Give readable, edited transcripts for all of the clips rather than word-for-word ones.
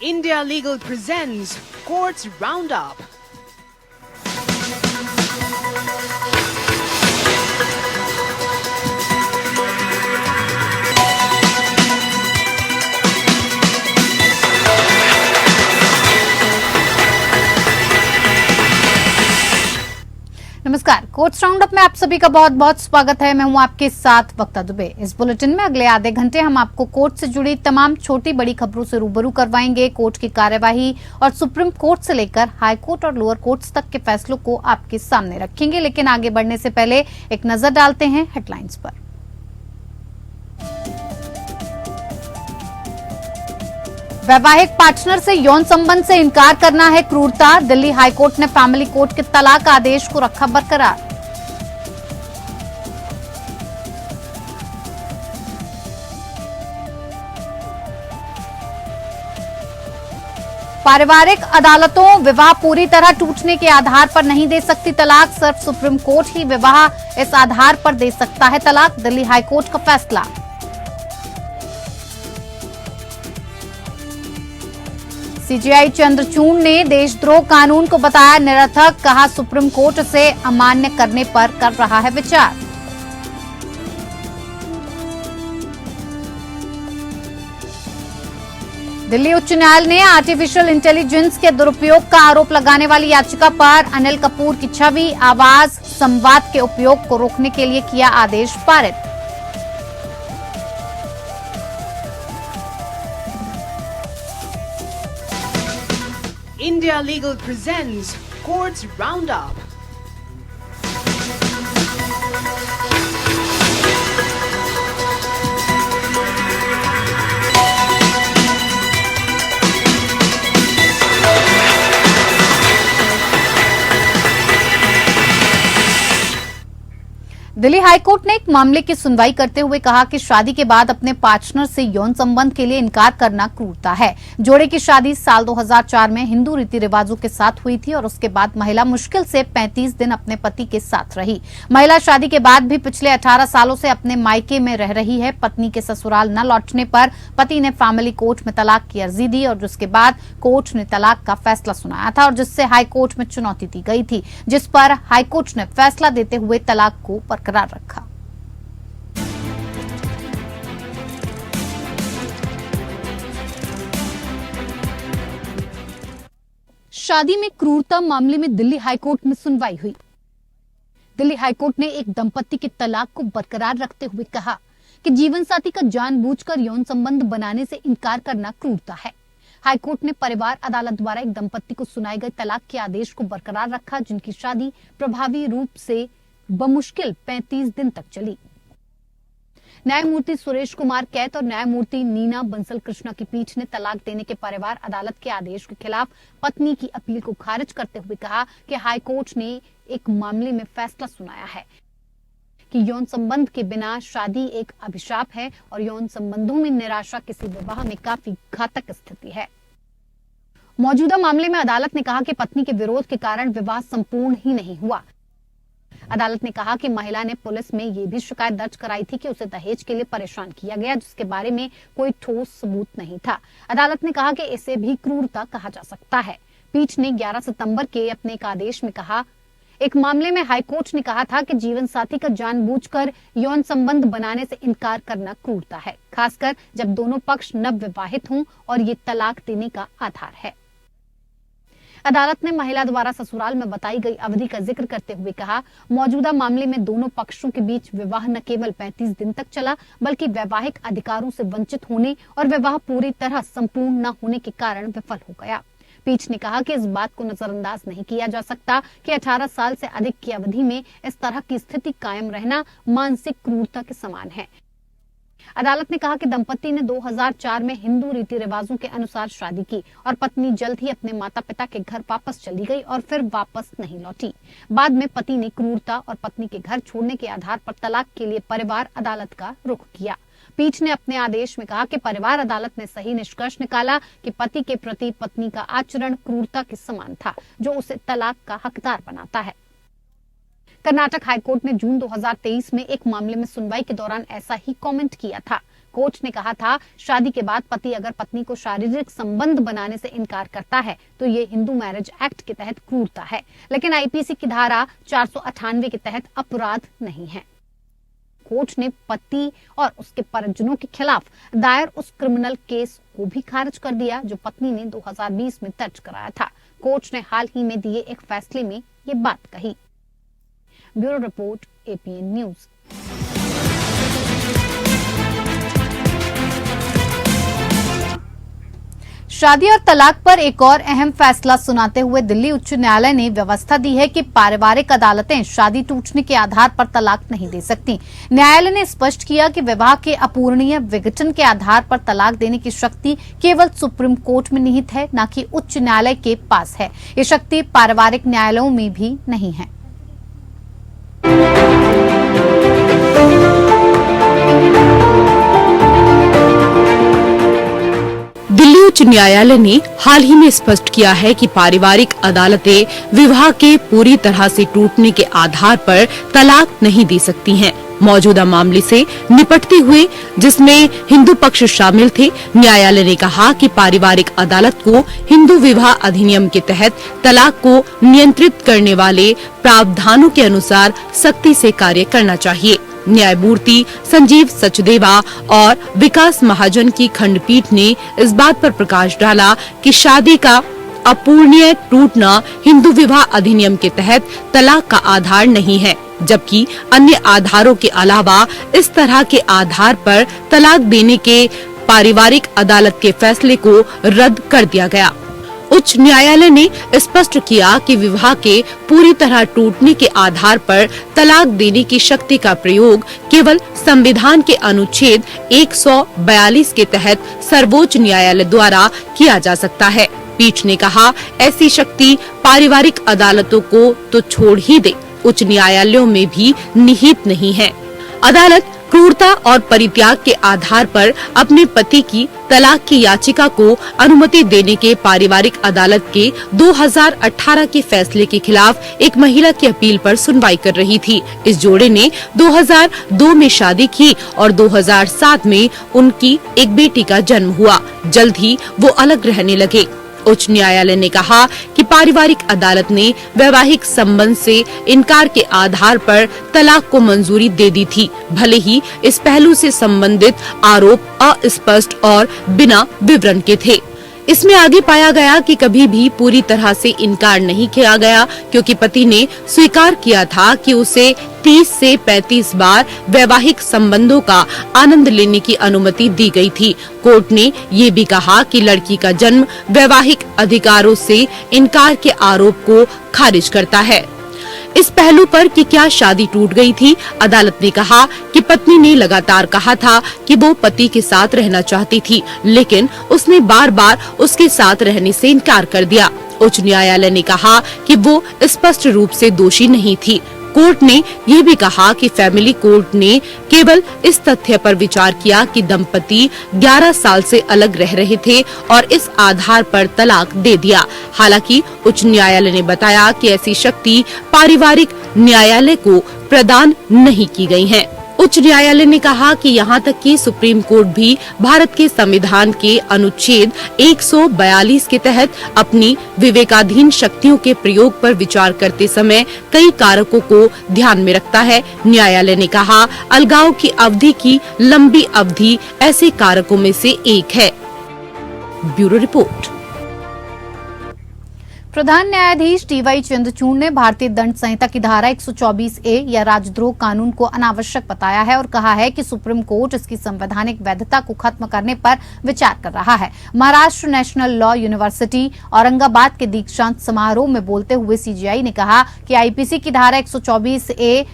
India Legal presents Courts Roundup. नमस्कार, courts roundup में आप सभी का बहुत बहुत स्वागत है। मैं हूं आपके साथ वक्ता दुबे। इस बुलेटिन में अगले आधे घंटे हम आपको कोर्ट से जुड़ी तमाम छोटी बड़ी खबरों से रूबरू करवाएंगे। कोर्ट की कार्यवाही और सुप्रीम कोर्ट से लेकर हाई कोर्ट और लोअर कोर्ट्स तक के फैसलों को आपके सामने रखेंगे। लेकिन आगे बढ़ने से पहले एक नजर डालते हैं हेडलाइंस पर। वैवाहिक पार्टनर से यौन संबंध से इनकार करना है क्रूरता। दिल्ली हाईकोर्ट ने फैमिली कोर्ट के तलाक आदेश को रखा बरकरार। पारिवारिक अदालतों विवाह पूरी तरह टूटने के आधार पर नहीं दे सकती तलाक। सिर्फ सुप्रीम कोर्ट ही विवाह इस आधार पर दे सकता है तलाक। दिल्ली हाईकोर्ट का फैसला। सीजेआई चंद्रचूड़ ने देशद्रोह कानून को बताया निरर्थक। कहा सुप्रीम कोर्ट इसे अमान्य करने पर कर रहा है विचार। दिल्ली उच्च न्यायालय ने आर्टिफिशियल इंटेलिजेंस के दुरुपयोग का आरोप लगाने वाली याचिका पर अनिल कपूर की छवि आवाज संवाद के उपयोग को रोकने के लिए किया आदेश पारित। India Legal presents Courts Roundup. Delhi high court ने एक मामले की सुनवाई करते हुए कहा कि शादी के बाद अपने पार्टनर से यौन संबंध के लिए इनकार करना क्रूरता है। जोड़े की शादी साल 2004 में हिंदू रीति रिवाजों के साथ हुई थी और उसके बाद महिला मुश्किल से 35 दिन अपने पति के साथ रही। महिला शादी के बाद भी पिछले 18 सालों से अपने मायके में रह रही है। पत्नी के ससुराल न लौटने पर पति ने फैमिली कोर्ट में तलाक की अर्जी दी और जिसके बाद कोर्ट ने तलाक का फैसला सुनाया था और जिससे हाईकोर्ट में चुनौती दी गई थी, जिस पर हाईकोर्ट ने फैसला देते हुए तलाक को बरकरार रखा। शादी में क्रूरता मामले में दिल्ली हाईकोर्ट में सुनवाई हुई। दिल्ली हाईकोर्ट ने एक दंपति के तलाक को बरकरार रखते हुए कहा कि जीवनसाथी का जानबूझकर यौन संबंध बनाने से इनकार करना क्रूरता है। हाईकोर्ट ने परिवार अदालत द्वारा एक दंपति को सुनाए गए तलाक के आदेश को बरकरार रखा, जिनकी शादी प्रभावी रूप से बमुश्किल 35 दिन तक चली। न्यायमूर्ति सुरेश कुमार कैत और न्यायमूर्ति नीना बंसल कृष्णा की पीठ ने तलाक देने के परिवार अदालत के आदेश के खिलाफ पत्नी की अपील को खारिज करते हुए कहा कि हाईकोर्ट ने एक मामले में फैसला सुनाया है कि यौन संबंध के बिना शादी एक अभिशाप है और यौन संबंधों में निराशा किसी विवाह में काफी घातक स्थिति है। मौजूदा मामले में अदालत ने कहा कि पत्नी के विरोध के कारण विवाह संपूर्ण ही नहीं हुआ। अदालत ने कहा कि महिला ने पुलिस में ये भी शिकायत दर्ज कराई थी कि उसे दहेज के लिए परेशान किया गया, जिसके बारे में कोई ठोस सबूत नहीं था। अदालत ने कहा कि इसे भी क्रूरता कहा जा सकता है। पीठ ने 11 सितंबर के अपने एक आदेश में कहा, एक मामले में हाईकोर्ट ने कहा था कि जीवन साथी का जानबूझकर यौन संबंध बनाने से इनकार करना क्रूरता है, खासकर जब दोनों पक्ष नवविवाहित हों और ये तलाक देने का आधार है। अदालत ने महिला द्वारा ससुराल में बताई गई अवधि का जिक्र करते हुए कहा, मौजूदा मामले में दोनों पक्षों के बीच विवाह न केवल 35 दिन तक चला, बल्कि वैवाहिक अधिकारों से वंचित होने और विवाह पूरी तरह संपूर्ण न होने के कारण विफल हो गया। पीठ ने कहा कि इस बात को नजरअंदाज नहीं किया जा सकता कि 18 साल से अधिक की अवधि में इस तरह की स्थिति कायम रहना मानसिक क्रूरता के समान है। अदालत ने कहा कि दंपति ने 2004 में हिंदू रीति रिवाजों के अनुसार शादी की और पत्नी जल्द ही अपने माता पिता के घर वापस चली गई और फिर वापस नहीं लौटी। बाद में पति ने क्रूरता और पत्नी के घर छोड़ने के आधार पर तलाक के लिए परिवार अदालत का रुख किया। पीठ ने अपने आदेश में कहा कि परिवार अदालत ने सही निष्कर्ष निकाला कि पति के प्रति पत्नी का आचरण क्रूरता के समान था, जो उसे तलाक का हकदार बनाता है। कर्नाटक हाईकोर्ट ने जून 2023 में एक मामले में सुनवाई के दौरान ऐसा ही कमेंट किया था। कोर्ट ने कहा था, शादी के बाद पति अगर पत्नी को शारीरिक संबंध बनाने से इनकार करता है तो ये हिंदू मैरिज एक्ट के तहत क्रूरता है, लेकिन आईपीसी की धारा 498 के तहत अपराध नहीं है। कोर्ट ने पति और उसके परिजनों के खिलाफ दायर उस क्रिमिनल केस को भी खारिज कर दिया जो पत्नी ने 2020 में दर्ज कराया था। कोर्ट ने हाल ही में दिए एक फैसले में ये बात कही। Bureau report, APN news. शादी और तलाक पर एक और अहम फैसला सुनाते हुए दिल्ली उच्च न्यायालय ने व्यवस्था दी है कि पारिवारिक अदालतें शादी टूटने के आधार पर तलाक नहीं दे सकती। न्यायालय ने स्पष्ट किया कि विवाह के अपूरणीय विघटन के आधार पर तलाक देने की शक्ति केवल सुप्रीम कोर्ट में निहित है, न कि उच्च न्यायालय के पास है। ये शक्ति पारिवारिक न्यायालयों में भी नहीं है। दिल्ली उच्च न्यायालय ने हाल ही में स्पष्ट किया है कि पारिवारिक अदालतें विवाह के पूरी तरह से टूटने के आधार पर तलाक नहीं दे सकती हैं। मौजूदा मामले से निपटते हुए, जिसमें हिंदू पक्ष शामिल थे, न्यायालय ने कहा कि पारिवारिक अदालत को हिंदू विवाह अधिनियम के तहत तलाक को नियंत्रित करने वाले प्रावधानों के अनुसार सख्ती से कार्य करना चाहिए। न्यायमूर्ति संजीव सचदेवा और विकास महाजन की खंडपीठ ने इस बात पर प्रकाश डाला कि शादी का अपूरणीय टूटना हिंदू विवाह अधिनियम के तहत तलाक का आधार नहीं है, जबकि अन्य आधारों के अलावा इस तरह के आधार पर तलाक देने के पारिवारिक अदालत के फैसले को रद्द कर दिया गया। उच्च न्यायालय ने स्पष्ट किया कि विवाह के पूरी तरह टूटने के आधार पर तलाक देने की शक्ति का प्रयोग केवल संविधान के अनुच्छेद 142 के तहत सर्वोच्च न्यायालय द्वारा किया जा सकता है। पीठ ने कहा, ऐसी शक्ति पारिवारिक अदालतों को तो छोड़ ही दे, उच्च न्यायालयों में भी निहित नहीं है। अदालत क्रूरता और परित्याग के आधार पर अपने पति की तलाक की याचिका को अनुमति देने के पारिवारिक अदालत के 2018 के फैसले के खिलाफ एक महिला की अपील पर सुनवाई कर रही थी। इस जोड़े ने 2002 में शादी की और 2007 में उनकी एक बेटी का जन्म हुआ। जल्द ही वो अलग रहने लगे। उच्च न्यायालय ने कहा कि पारिवारिक अदालत ने वैवाहिक संबंध से इनकार के आधार पर तलाक को मंजूरी दे दी थी, भले ही इस पहलू से संबंधित आरोप अस्पष्ट और बिना विवरण के थे। इसमें आगे पाया गया कि कभी भी पूरी तरह से इनकार नहीं किया गया, क्योंकि पति ने स्वीकार किया था कि उसे 30 से 35 बार वैवाहिक संबंधों का आनंद लेने की अनुमति दी गई थी। कोर्ट ने ये भी कहा कि लड़की का जन्म वैवाहिक अधिकारों से इनकार के आरोप को खारिज करता है। इस पहलू पर कि क्या शादी टूट गई थी, अदालत ने कहा कि पत्नी ने लगातार कहा था कि वो पति के साथ रहना चाहती थी, लेकिन उसने बार बार उसके साथ रहने से इनकार कर दिया। उच्च न्यायालय ने कहा कि वो स्पष्ट रूप से दोषी नहीं थी। कोर्ट ने यह भी कहा कि फैमिली कोर्ट ने केवल इस तथ्य पर विचार किया कि दंपति 11 साल से अलग रह रहे थे और इस आधार पर तलाक दे दिया। हालांकि उच्च न्यायालय ने बताया कि ऐसी शक्ति पारिवारिक न्यायालय को प्रदान नहीं की गई है। उच्च न्यायालय ने कहा कि यहाँ तक कि सुप्रीम कोर्ट भी भारत के संविधान के अनुच्छेद 142 के तहत अपनी विवेकाधीन शक्तियों के प्रयोग पर विचार करते समय कई कारकों को ध्यान में रखता है। न्यायालय ने कहा, अलगाव की अवधि की लंबी अवधि ऐसे कारकों में से एक है। Bureau report. प्रधान न्यायाधीश डी.वाई. चंद्रचूड़ ने भारतीय दंड संहिता की धारा 124A या राजद्रोह कानून को अनावश्यक बताया है और कहा है कि सुप्रीम कोर्ट इसकी संवैधानिक वैधता को खत्म करने पर विचार कर रहा है। Maharashtra national law university Aurangabad के दीक्षांत समारोह में बोलते हुए सीजेआई ने कहा कि आईपीसी की धारा 124A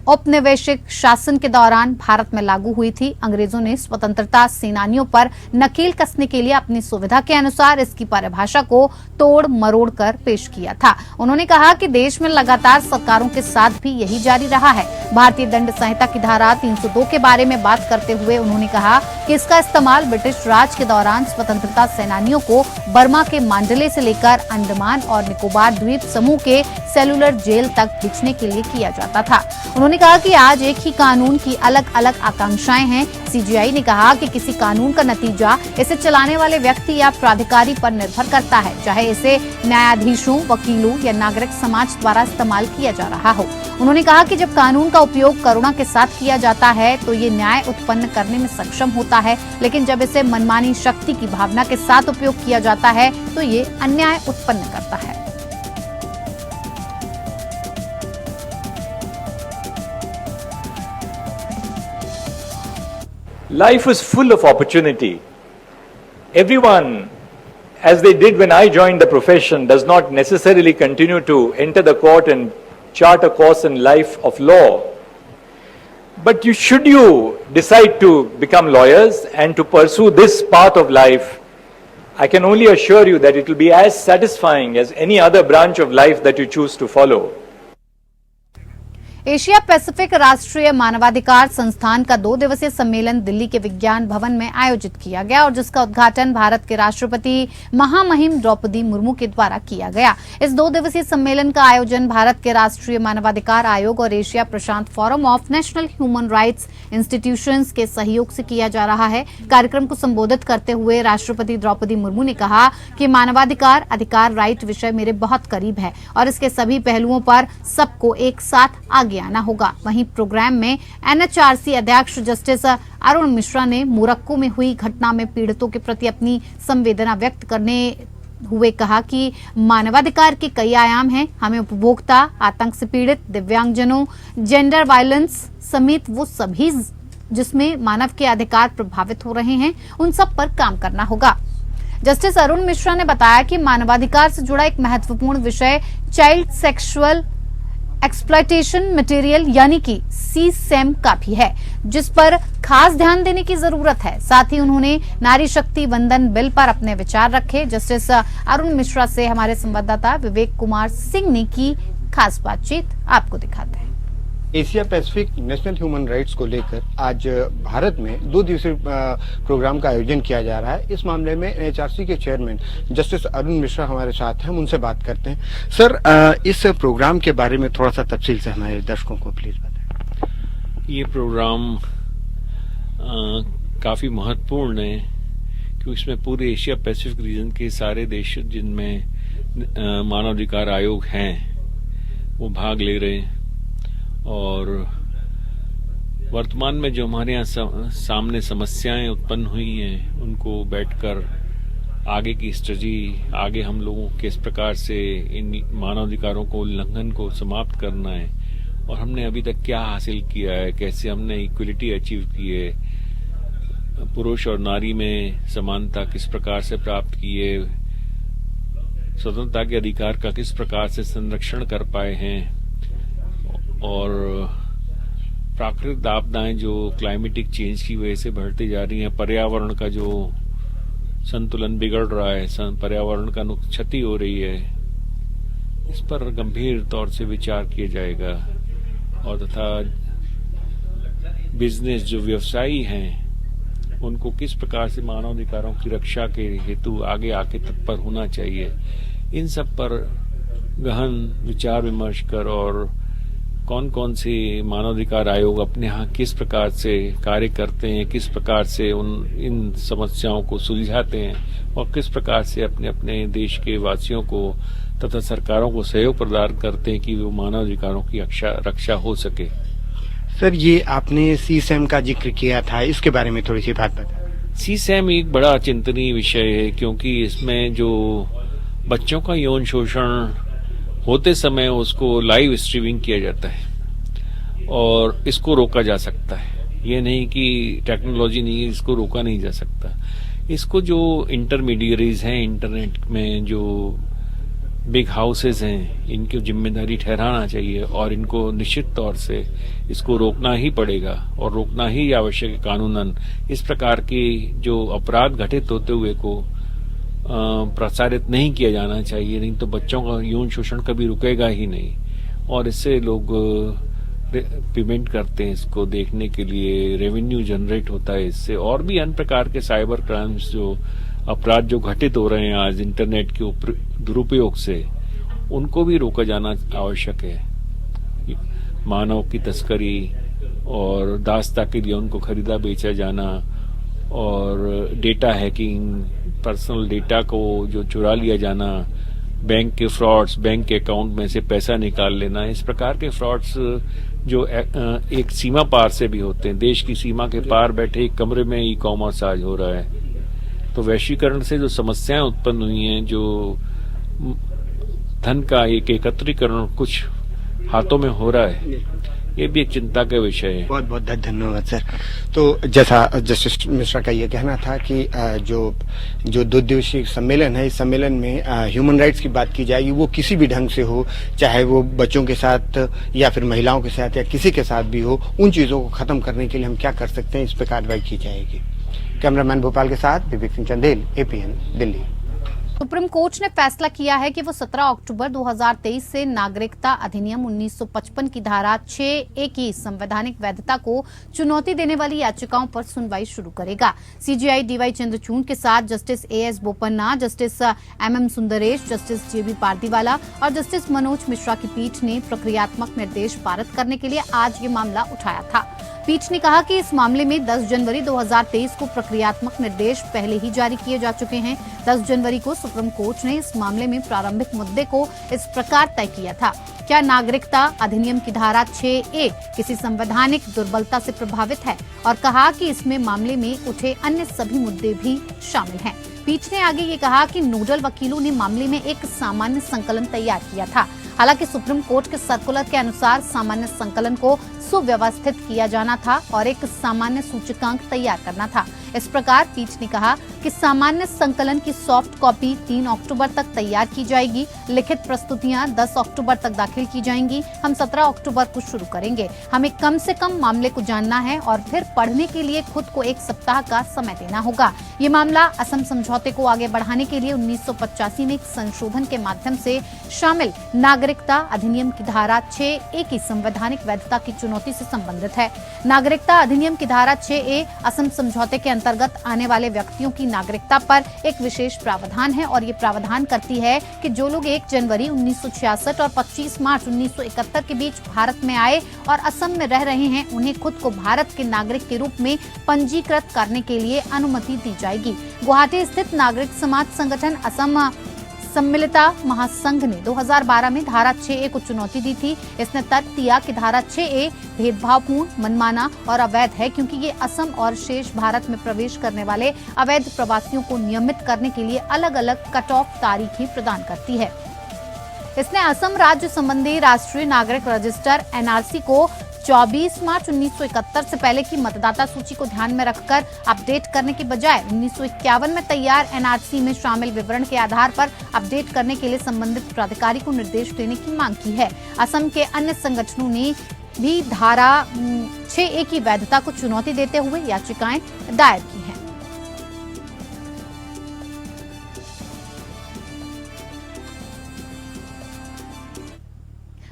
औपनिवेशिक शासन के दौरान भारत में लागू हुई थी। अंग्रेजों ने स्वतंत्रता सेनानियों पर नकेल कसने के लिए अपनी सुविधा के अनुसार इसकी परिभाषा को तोड़ मरोड़ कर पेश किया था। उन्होंने कहा कि देश में लगातार सरकारों के साथ भी यही जारी रहा है। भारतीय दंड संहिता की धारा 302 के बारे में बात करते हुए उन्होंने कहा कि इसका इस्तेमाल ब्रिटिश राज के दौरान स्वतंत्रता सेनानियों को बर्मा के मांडले से लेकर अंडमान और निकोबार द्वीप समूह के सेलुलर जेल तक खींचने के लिए किया जाता था। उन्होंने कहा कि आज एक ही कानून की अलग अलग आकांक्षाएं हैं। सीजेआई ने कहा कि किसी कानून का नतीजा इसे चलाने वाले व्यक्ति या प्राधिकारी पर निर्भर करता है, चाहे इसे न्यायाधीशों, वकीलों या नागरिक समाज द्वारा इस्तेमाल किया जा रहा हो। उन्होंने कहा कि जब कानून का उपयोग करुणा के साथ किया जाता है तो ये न्याय उत्पन्न करने में सक्षम होता है, लेकिन जब इसे मनमानी शक्ति की भावना के साथ उपयोग किया जाता है तो ये अन्याय उत्पन्न करता है। Life is full of opportunity. Everyone, as they did when I joined the profession, does not necessarily continue to enter the court and chart a course in life of law. But should you decide to become lawyers and to pursue this path of life, I can only assure you that it will be as satisfying as any other branch of life that you choose to follow. Asia Pacific राष्ट्रीय मानवाधिकार संस्थान का 2 दिवसीय सम्मेलन दिल्ली के विज्ञान भवन में आयोजित किया गया और जिसका उद्घाटन भारत के राष्ट्रपति महामहिम द्रौपदी मुर्मू के द्वारा किया गया। इस 2 दिवसीय सम्मेलन का आयोजन भारत के राष्ट्रीय मानवाधिकार आयोग और Asia Prashant forum of national human rights institutions के सहयोग से किया जा रहा है। कार्यक्रम को संबोधित करते हुए राष्ट्रपति द्रौपदी मुर्मू ने कहा कि मानवाधिकार अधिकार राइट विषय मेरे बहुत करीब है और इसके सभी पहलुओं पर सबको एक साथ आगे आना होगा। वहीं प्रोग्राम में एनएचआरसी अध्यक्ष जस्टिस अरुण मिश्रा ने मोरक्को में हुई घटना में पीड़ितों के प्रति अपनी संवेदना व्यक्त करने हुए कहा कि मानवाधिकार के कई आयाम हैं। हमें उपभोक्ता, आतंक से पीड़ित, दिव्यांगजनों, जेंडर वायलेंस समेत वो सभी जिसमें मानव के अधिकार प्रभावित हो रहे हैं, उन सब पर काम करना होगा। जस्टिस अरुण मिश्रा ने बताया कि मानवाधिकार से जुड़ा एक महत्वपूर्ण विषय चाइल्ड सेक्सुअल एक्सप्लॉयटेशन मटेरियल यानी कि CSAM का भी है, जिस पर खास ध्यान देने की जरूरत है। साथ ही उन्होंने नारी शक्ति वंदन बिल पर अपने विचार रखे। जस्टिस अरुण मिश्रा से हमारे संवाददाता विवेक कुमार सिंह ने की खास बातचीत, आपको दिखाते हैं। Asia Pacific national human rights को लेकर आज भारत में 2 दिवसीय प्रोग्राम का आयोजन किया जा रहा है। इस मामले में एनएचआरसी के चेयरमैन जस्टिस अरुण मिश्रा हमारे साथ हैं, हम उनसे बात करते हैं। सर, इस प्रोग्राम के बारे में थोड़ा सा तफसील से हमारे दर्शकों को प्लीज बताएं। ये प्रोग्राम काफी महत्वपूर्ण है क्योंकि इसमें पूरे एशिया पैसिफिक रीजन के सारे देश जिनमें मानवाधिकार आयोग हैं वो भाग ले रहे हैं और वर्तमान में जो हमारे यहाँ सामने समस्याएं उत्पन्न हुई हैं उनको बैठकर आगे की स्ट्रेटजी, आगे हम लोगों किस प्रकार से इन मानवाधिकारों को उल्लंघन को समाप्त करना है और हमने अभी तक क्या हासिल किया है, कैसे हमने इक्वलिटी अचीव की है, पुरुष और नारी में समानता किस प्रकार से प्राप्त की है, स्वतंत्रता के अधिकार का किस प्रकार से संरक्षण कर पाए हैं और प्राकृतिक आपदाएं जो क्लाइमेटिक चेंज की वजह से बढ़ती जा रही हैं, पर्यावरण का जो संतुलन बिगड़ रहा है, पर्यावरण का क्षति हो रही है, इस पर गंभीर तौर से विचार किया जाएगा और तथा बिजनेस जो व्यवसायी हैं उनको किस प्रकार से मानवाधिकारों की रक्षा के हेतु आगे आके तत्पर होना चाहिए, इन सब पर गहन विचार विमर्श कर और कौन कौन से मानवाधिकार आयोग अपने यहाँ किस प्रकार से कार्य करते हैं, किस प्रकार से इन समस्याओं को सुलझाते हैं और किस प्रकार से अपने अपने देश के वासियों को तथा सरकारों को सहयोग प्रदान करते हैं कि वो मानवाधिकारों की रक्षा हो सके। सर, ये आपने CSAM का जिक्र किया था, इसके बारे में थोड़ी सी बात बताएं। CSAM एक बड़ा चिंतनीय विषय है क्योंकि इसमें जो बच्चों का यौन शोषण होते समय उसको लाइव स्ट्रीमिंग किया जाता है और इसको रोका जा सकता है। ये नहीं कि टेक्नोलॉजी नहीं है, इसको रोका नहीं जा सकता। इसको जो इंटरमीडियरीज हैं इंटरनेट में, जो बिग हाउसेस हैं, इनकी जिम्मेदारी ठहराना चाहिए और इनको निश्चित तौर से इसको रोकना ही पड़ेगा और रोकना ही आवश्यक है कानूनन। इस प्रकार की जो अपराध घटित होते हुए को प्रसारित नहीं किया जाना चाहिए, नहीं तो बच्चों का यौन शोषण कभी रुकेगा ही नहीं और इससे लोग पेमेंट करते हैं इसको देखने के लिए, रेवेन्यू जनरेट होता है इससे और भी अन्य प्रकार के साइबर क्राइम्स जो अपराध जो घटित हो रहे हैं आज इंटरनेट के दुरुपयोग से, उनको भी रोका जाना आवश्यक है। मानव की तस्करी और दास्ता के लिए उनको खरीदा बेचा जाना और डेटा हैकिंग, पर्सनल डेटा को जो चुरा लिया जाना, बैंक के फ्रॉड्स, बैंक के अकाउंट में से पैसा निकाल लेना, इस प्रकार के फ्रॉड्स जो एक सीमा पार से भी होते हैं। देश की सीमा के पार बैठे एक कमरे में ई कॉमर्स आज हो रहा है। तो वैश्वीकरण से जो समस्याएं उत्पन्न हुई हैं, जो धन का एक एकत्रीकरण कुछ हाथों में हो रहा है, ये भी एक चिंता का विषय है। बहुत बहुत धन्यवाद सर। तो जैसा जस्टिस मिश्रा का ये कहना था कि जो 2 दिवसीय सम्मेलन है, इस सम्मेलन में ह्यूमन राइट्स की बात की जाएगी, वो किसी भी ढंग से हो, चाहे वो बच्चों के साथ या फिर महिलाओं के साथ या किसी के साथ भी हो, उन चीजों को खत्म करने के लिए हम क्या कर सकते हैं, इस पर कार्रवाई की जाएगी। कैमरामैन भोपाल के साथ Vivek Singh Chandel, APN Delhi. Supreme court ने फैसला किया है कि वो 17 अक्टूबर 2023 से नागरिकता अधिनियम 1955 की धारा 6A की संवैधानिक वैधता को चुनौती देने वाली याचिकाओं पर सुनवाई शुरू करेगा। CJI DY चंद्रचूड़ के साथ justice AS Bopanna, justice MM Sundresh, justice JB Pardiwala और जस्टिस मनोज मिश्रा की पीठ ने प्रक्रियात्मक निर्देश पारित करने के लिए आज ये मामला उठाया था। पीठ ने कहा कि इस मामले में 10 जनवरी 2023 को प्रक्रियात्मक निर्देश पहले ही जारी किए जा चुके हैं। 10 जनवरी को सुप्रीम कोर्ट ने इस मामले में प्रारंभिक मुद्दे को इस प्रकार तय किया था: क्या नागरिकता अधिनियम की धारा 6A किसी संवैधानिक दुर्बलता से प्रभावित है, और कहा कि इसमें मामले में उठे अन्य सभी मुद्दे भी शामिल हैं। पीठ ने आगे ये कहा कि नोडल वकीलों ने मामले में एक सामान्य संकलन तैयार किया था। हालांकि सुप्रीम कोर्ट के सर्कुलर के अनुसार सामान्य संकलन को सुव्यवस्थित किया जाना था और एक सामान्य सूचकांक तैयार करना था। इस प्रकार पीठ ने कहा कि सामान्य संकलन की सॉफ्ट कॉपी 3 अक्टूबर तक तैयार की जाएगी। लिखित प्रस्तुतियां 10 अक्टूबर तक दाखिल की जाएंगी। हम 17 अक्टूबर को शुरू करेंगे। हमें कम से कम मामले को जानना है और फिर पढ़ने के लिए खुद को 1 सप्ताह का समय देना होगा। ये मामला असम समझौते को आगे बढ़ाने के लिए 1985 में एक संशोधन के माध्यम से शामिल नागरिकता अधिनियम की धारा 6A की संवैधानिक वैधता की चुनौती से संबंधित है। नागरिकता अधिनियम की धारा 6A असम समझौते के अंतर्गत आने वाले व्यक्तियों की नागरिकता पर एक विशेष प्रावधान है और ये प्रावधान करती है कि जो लोग 1 जनवरी 1966 और 25 मार्च 1971 के बीच भारत में आए और असम में रह रहे हैं, उन्हें खुद को भारत के नागरिक के रूप में पंजीकृत करने के लिए अनुमति दी जाएगी। गुवाहाटी स्थित नागरिक समाज संगठन असम सम्मिलिता महासंघ ने 2012 में धारा 6A को चुनौती दी थी। इसने तर्क दिया कि धारा 6A भेदभावपूर्ण, मनमाना और अवैध है, क्योंकि ये असम और शेष भारत में प्रवेश करने वाले अवैध प्रवासियों को नियमित करने के लिए अलग अलग कट ऑफ तारीखें प्रदान करती है। इसने असम राज्य संबंधी राष्ट्रीय नागरिक रजिस्टर NRC को 24 मार्च 1971 से पहले की मतदाता सूची को ध्यान में रखकर अपडेट करने के बजाय 1951 में तैयार NRC में शामिल विवरण के आधार पर अपडेट करने के लिए संबंधित प्राधिकारी को निर्देश देने की मांग की है। असम के अन्य संगठनों ने भी धारा 6A की वैधता को चुनौती देते हुए याचिकाएं दायर की हैं।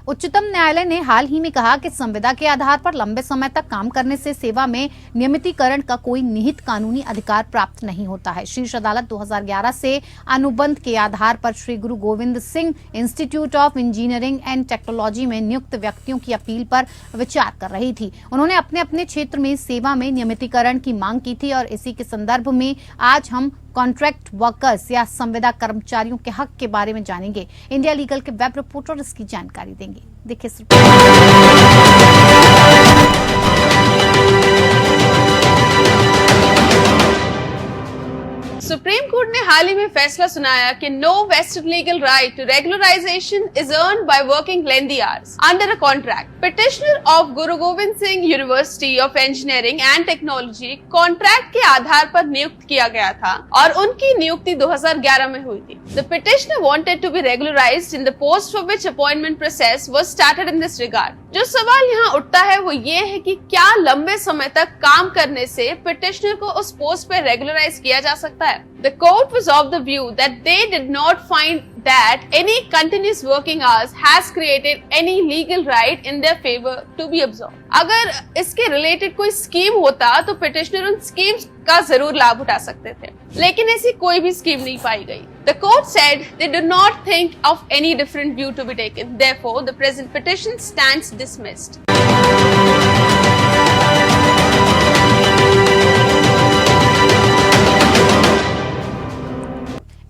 उच्चतम न्यायालय ने हाल ही में कहा कि संविदा के आधार पर लंबे समय तक काम करने से सेवा में नियमितीकरण का कोई निहित कानूनी अधिकार प्राप्त नहीं होता है। शीर्ष अदालत 2011 से अनुबंध के आधार पर श्री गुरु Gobind Singh institute of engineering and technology में नियुक्त व्यक्तियों की अपील पर विचार कर रही थी। उन्होंने अपने अपने क्षेत्र में सेवा में नियमितीकरण की मांग की थी और इसी के संदर्भ में आज हम कॉन्ट्रैक्ट वर्कर्स या संविदा कर्मचारियों के हक के बारे में जानेंगे। इंडिया लीगल के वेब रिपोर्टर इसकी जानकारी देंगे। देखिए सुप्रीम कोर्ट ने हाल ही में फैसला सुनाया कि no vested legal right to regularization is earned by working lengthy hours under a contract. Petitioner of Guru Gobind Singh university of engineering and technology contract के आधार पर नियुक्त किया गया था और उनकी नियुक्ति 2011 में हुई थी। The petitioner wanted to be regularized in the post for which appointment process was started in this regard. जो सवाल यहाँ उठता है वो ये है कि क्या लंबे समय तक काम करने से पिटिशनर को उस पोस्ट पर रेगुलराइज किया जा सकता है? The court was of the view that they did not find that any continuous working hours has created any legal right in their favor to be absorbed. अगर इसके रिलेटेड कोई स्कीम होता तो पिटिशनर उन स्कीम्स का जरूर लाभ उठा सकते थे, लेकिन ऐसी कोई भी स्कीम नहीं पाई गई. The court said they do not think of any different view to be taken. Therefore, the present petition stands dismissed.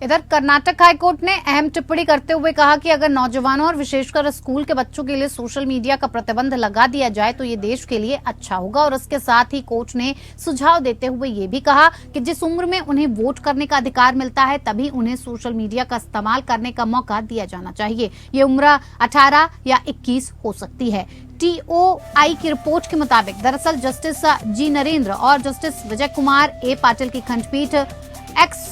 इधर कर्नाटक हाईकोर्ट ने अहम टिप्पणी करते हुए कहा कि अगर नौजवानों और विशेषकर स्कूल के बच्चों के लिए सोशल मीडिया का प्रतिबंध लगा दिया जाए तो ये देश के लिए अच्छा होगा. और इसके साथ ही कोर्ट ने सुझाव देते हुए ये भी कहा कि जिस उम्र में उन्हें वोट करने का अधिकार मिलता है तभी उन्हें सोशल मीडिया का इस्तेमाल करने का मौका दिया जाना चाहिए. ये उम्र 18 या 21 हो सकती है. TOI की रिपोर्ट के मुताबिक दरअसल जस्टिस जी नरेंद्र और जस्टिस विजय कुमार ए पाटिल की खंडपीठ एक्स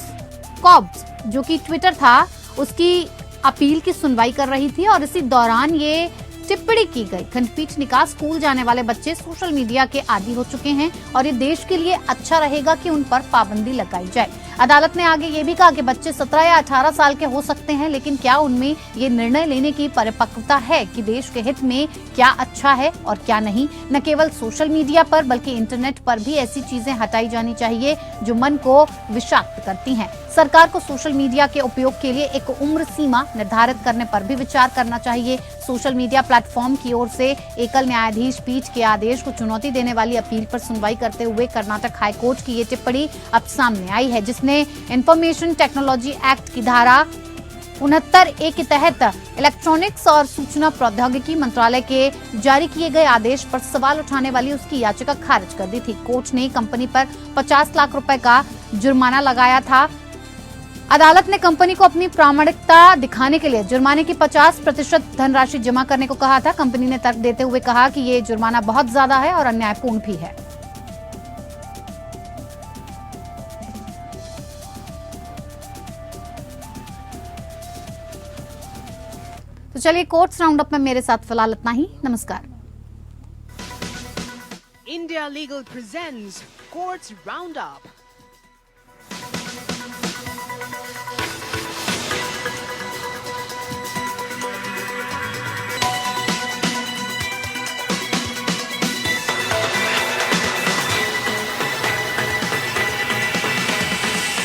कॉब्स जो कि ट्विटर था उसकी अपील की सुनवाई कर रही थी और इसी दौरान ये टिप्पणी की गई. खंडपीठ ने कहा स्कूल जाने वाले बच्चे सोशल मीडिया के आदी हो चुके हैं और ये देश के लिए अच्छा रहेगा कि उन पर पाबंदी लगाई जाए. अदालत ने आगे ये भी कहा कि बच्चे 17 या 18 साल के हो सकते हैं, लेकिन क्या उनमें ये निर्णय लेने की परिपक्वता है कि देश के हित में क्या अच्छा है और क्या नहीं. न केवल सोशल मीडिया पर बल्कि इंटरनेट पर भी ऐसी चीजें हटाई जानी चाहिए जो मन को विषाक्त करती हैं. सरकार को सोशल मीडिया के उपयोग के लिए एक उम्र सीमा निर्धारित करने पर भी विचार करना चाहिए. सोशल मीडिया प्लेटफॉर्म की ओर से एकल न्यायाधीश पीठ के आदेश को चुनौती देने वाली अपील पर सुनवाई करते हुए कर्नाटक हाईकोर्ट की ये टिप्पणी अब सामने आई है, जिसने इंफॉर्मेशन टेक्नोलॉजी एक्ट की धारा 69A के तहत इलेक्ट्रॉनिक्स और सूचना प्रौद्योगिकी मंत्रालय के जारी किए गए आदेश पर सवाल उठाने वाली उसकी याचिका खारिज कर दी थी. कोर्ट ने कंपनी पर 50 लाख रुपए का जुर्माना लगाया था. अदालत ने कंपनी को अपनी प्रामाणिकता दिखाने के लिए जुर्माने की 50% धनराशि जमा करने को कहा था. कंपनी ने तर्क देते हुए कहा कि ये जुर्माना बहुत ज्यादा है और अन्यायपूर्ण भी है. तो चलिए कोर्ट्स राउंड अप में मेरे साथ फिलहाल इतना ही. नमस्कार. India Legal presents Courts Roundup.